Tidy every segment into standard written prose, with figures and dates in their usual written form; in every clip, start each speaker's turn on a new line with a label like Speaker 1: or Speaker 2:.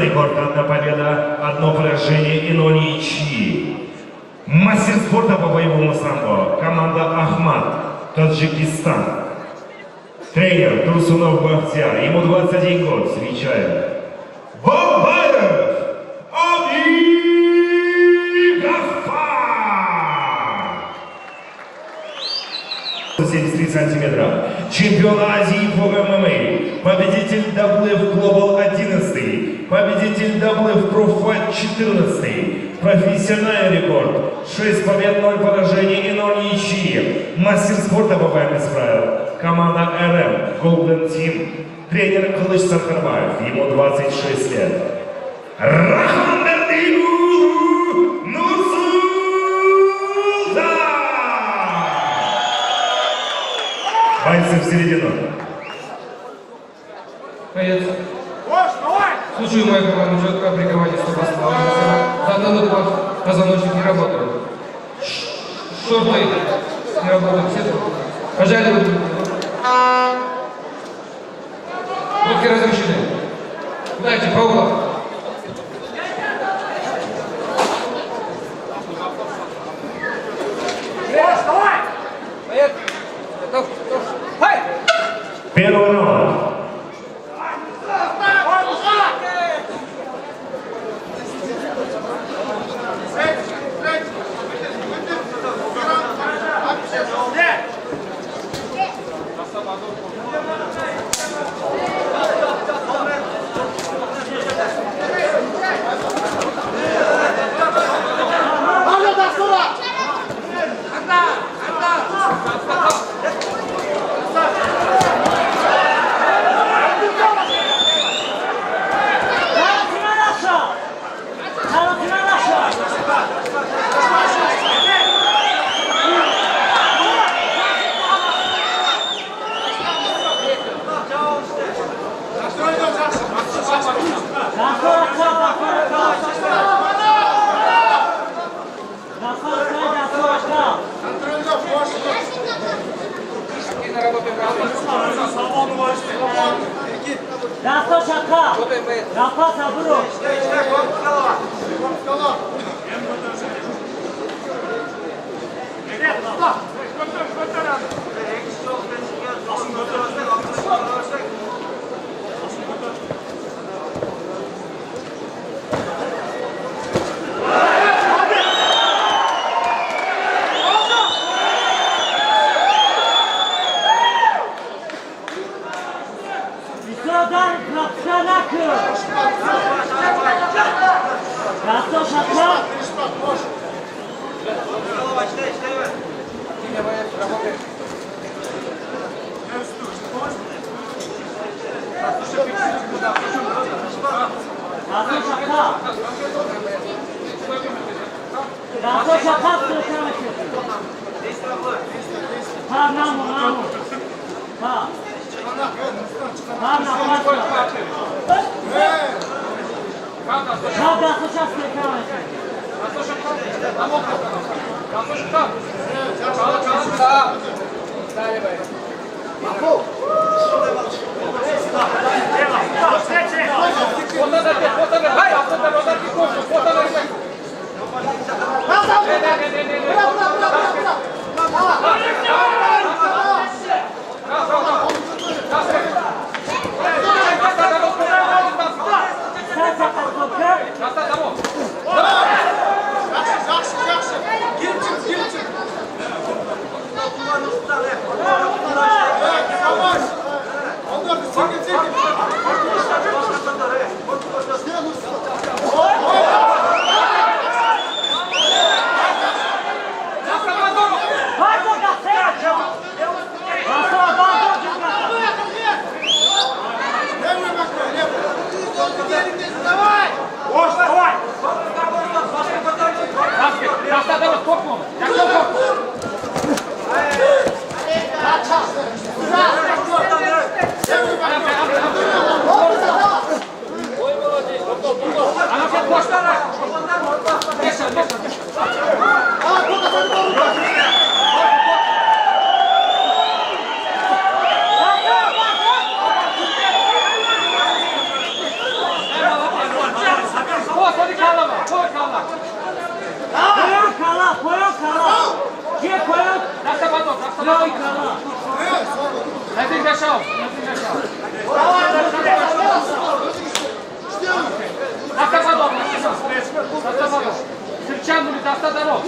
Speaker 1: Профессиональный рекорд, одна победа, одно поражение и 0 ничьи. Мастер спорта по боевому самбо, команда Ахмат, Таджикистан. Тренер Турсунов Бахтияр, ему 21 год, встречаем. Бабаев Абигафар! 73 сантиметра. Чемпион Азии по ММА. Победитель WF Global 11. Победитель WF Pro Fight 14. Профессиональный рекорд. 6 побед, 0 поражений и 0 ничьи. Мастер спорта по БМС правил. Команда РМ Golden Team. Тренер Кылыч Сархарбаев. Ему 26 лет. Рахманбердиев Нурсултан! Бойцы в середину.
Speaker 2: Боец. В случае моей команды четко приковать стопоставления. За одну два позвоночник не работают. Шорты не работают. Все пожали. Руки разрешены. Дайте по углам.
Speaker 1: Первый раунд.
Speaker 3: Кричанули, доста дорог.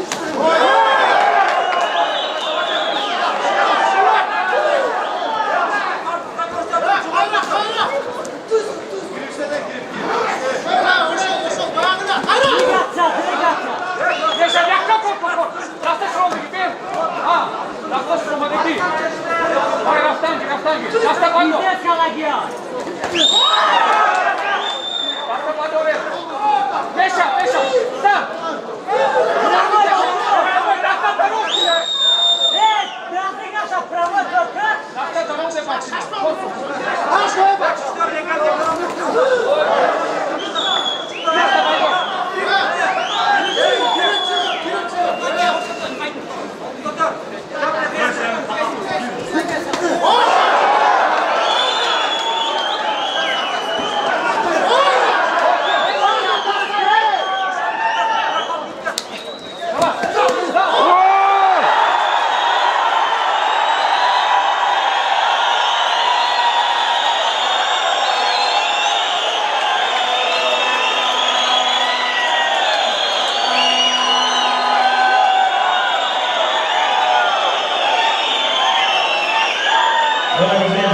Speaker 3: Deixa a minha capa, por favor. Lasă frumă, Gipin. Lasă frumă de ti. Hai, Raftangi. Lasă bando. Lasă bando, ore. Deixa. Sta. Lasă te rog. Lasă te rog de mașină. Lasă bando.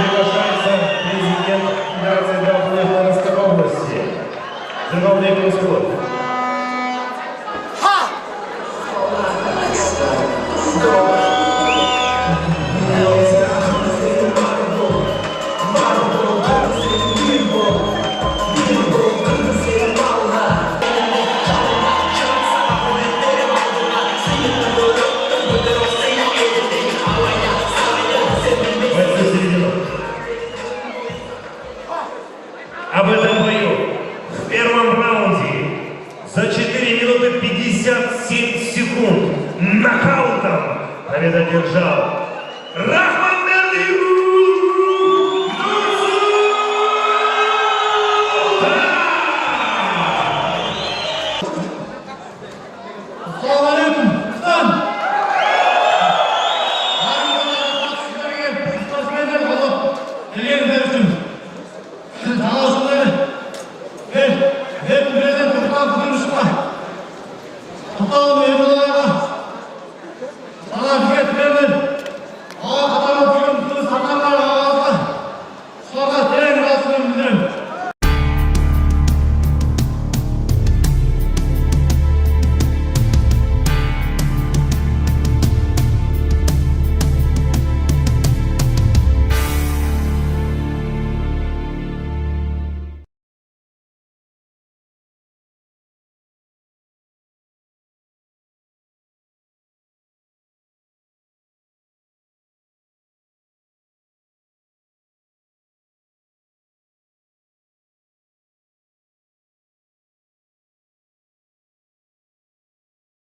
Speaker 1: Приглашается президент Федерации ДВП Луганской области. Верховный Крусков. Об этом бою в первом раунде за 4 минуты 57 секунд нокаутом победу одержал